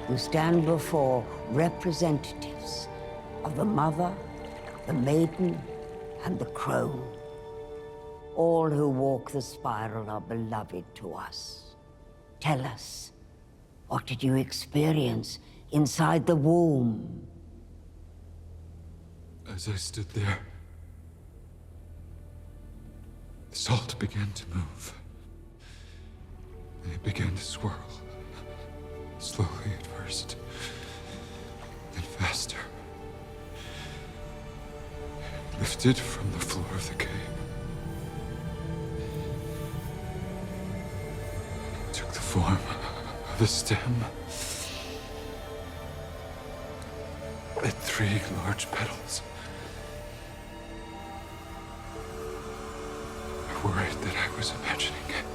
who stand before representatives of the mother, the maiden, and the crone. All who walk the spiral are beloved to us. Tell us, what did you experience inside the womb? As I stood there, the salt began to move. And it began to swirl. Slowly at first, then faster. It lifted from the floor of the cave. It took the form of a stem. It had 3 large petals. I worried that I was imagining it.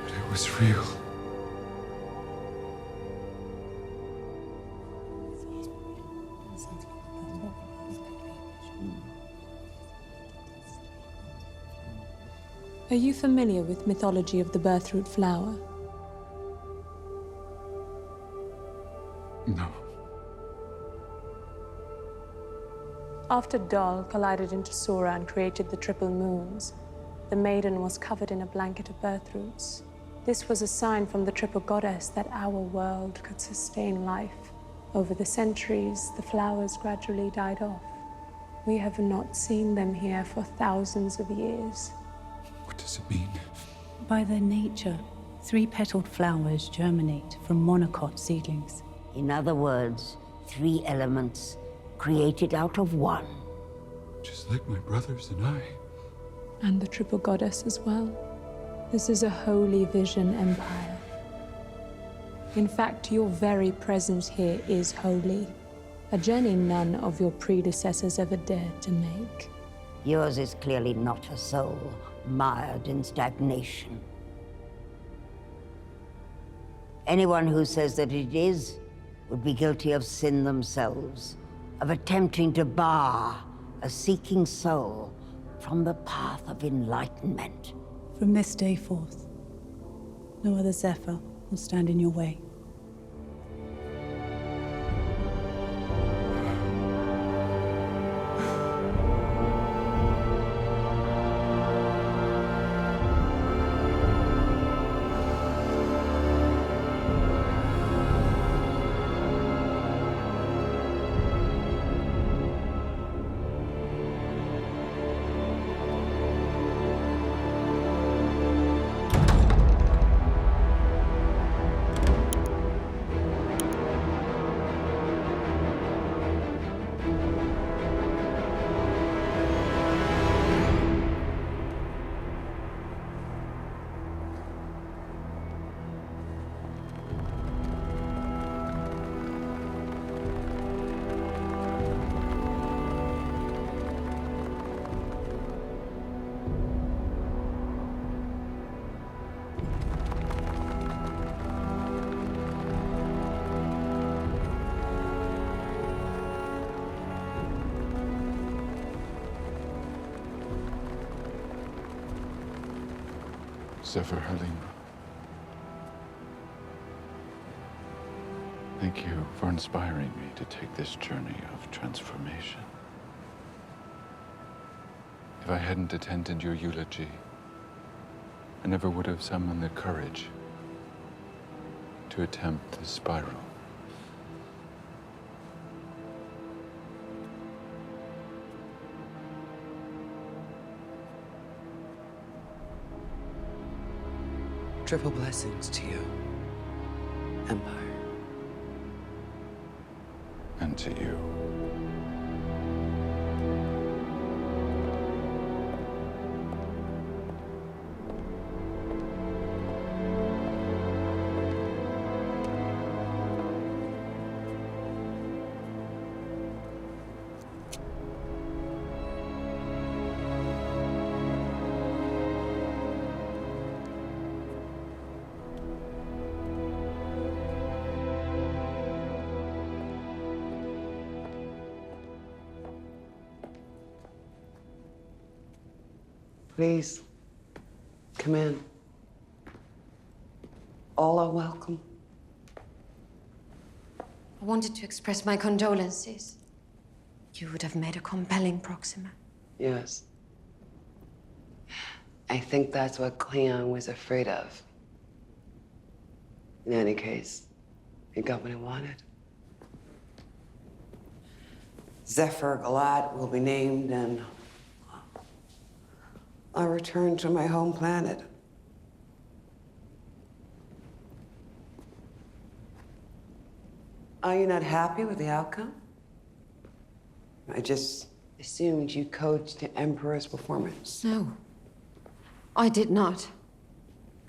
But it was real. Are you familiar with mythology of the birthroot flower? No. After Dol collided into Sora and created the triple moons, the maiden was covered in a blanket of birthroots. This was a sign from the triple goddess that our world could sustain life. Over the centuries, the flowers gradually died off. We have not seen them here for thousands of years. What does it mean? By their nature, 3-petaled flowers germinate from monocot seedlings. In other words, 3 elements created out of 1. Just like my brothers and I. And the triple goddess as well. This is a holy vision empire. In fact, your very presence here is holy. A journey none of your predecessors ever dared to make. Yours is clearly not a soul mired in stagnation. Anyone who says that it is would be guilty of sin themselves, of attempting to bar a seeking soul from the path of enlightenment. From this day forth, no other Zephyr will stand in your way. 𝘧𝘪𝘭𝘮. Thank you for inspiring me to take this journey of transformation. If I hadn't attended your eulogy, I never would have summoned the courage to attempt the spiral. Triple blessings to you, Empire. And to you. Please, come in. All are welcome. I wanted to express my condolences. You would have made a compelling Proxima. Yes. I think that's what Cleon was afraid of. In any case, he got what he wanted. 𝘧𝘀𝘅𝘍𝘍 will be named, and I'll return to my home planet. Are you not happy with the outcome? I just assumed you coached the Emperor's performance. No, I did not.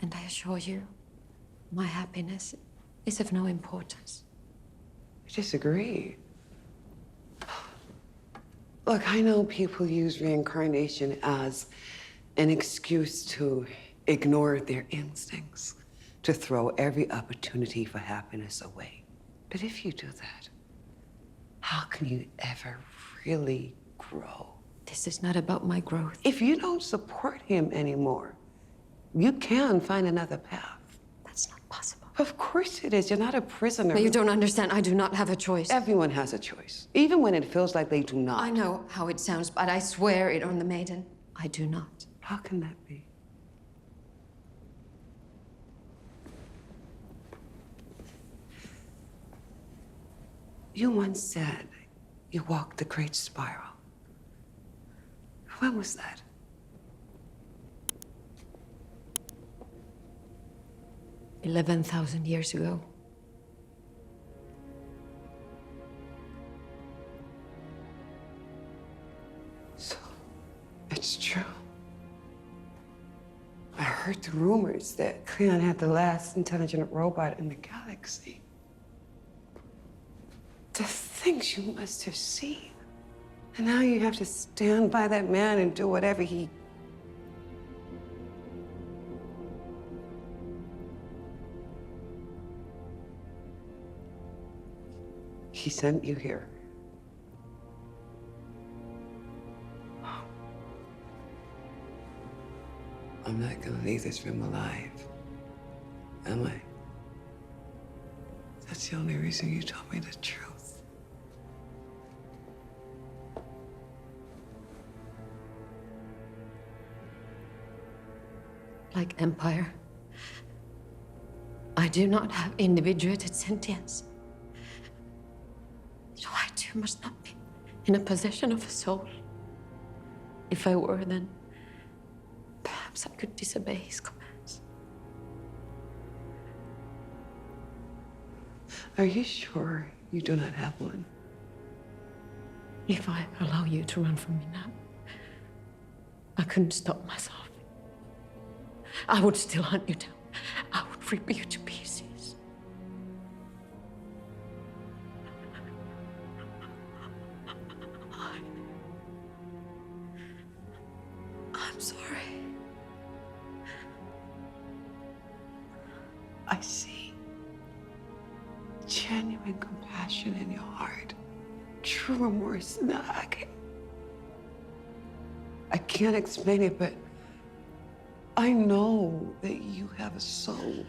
And I assure you, my happiness is of no importance. I disagree. Look, I know people use reincarnation as an excuse to ignore their instincts, to throw every opportunity for happiness away. But if you do that, how can you ever really grow? This is not about my growth. If you don't support him anymore, you can find another path. That's not possible. Of course it is. You're not a prisoner. But you don't understand. I do not have a choice. Everyone has a choice, even when it feels like they do not. I know how it sounds, but I swear it on the maiden. I do not. How can that be? You once said you walked the Great Spiral. When was that? $11,000 years ago. So, it's true. I heard the rumors that Cleon had the last intelligent robot in the galaxy. The things you must have seen. And now you have to stand by that man and do whatever he... He sent you here. I'm not gonna leave this room alive, am I? That's the only reason you told me the truth. Like Empire, I do not have individuated sentience. So I too must not be in a possession of a soul. If I were, then perhaps I could disobey his commands. Are you sure you do not have one? If I allow you to run from me now, I couldn't stop myself. I would still hunt you down. I would rip you to pieces. I'm sorry. I see genuine compassion in your heart. True remorse. No, I can't explain it, but I know that you have a soul.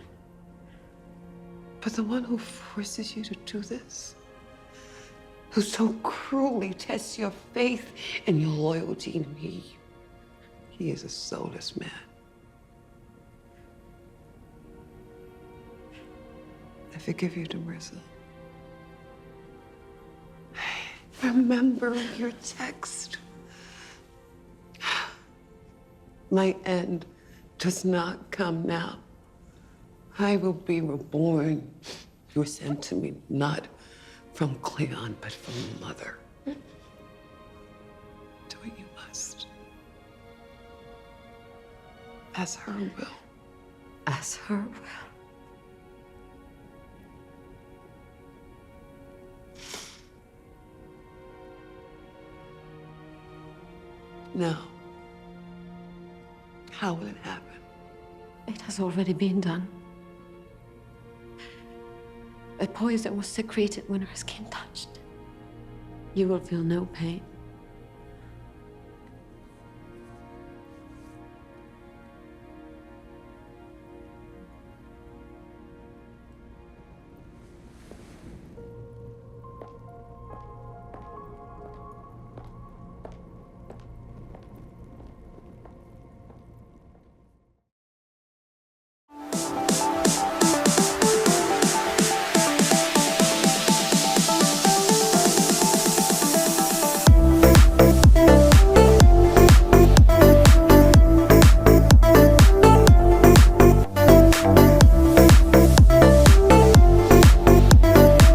But the one who forces you to do this, who so cruelly tests your faith and your loyalty in me, he is a soulless man. I forgive you, 𝘧𝘀𝘍𝘀. Remember your text. My end does not come now. I will be reborn. You were sent to me not from Cleon, but from Mother. Do what you must. As her will. As her will. Now, how will it happen? It has already been done. A poison was secreted when her skin touched. You will feel no pain.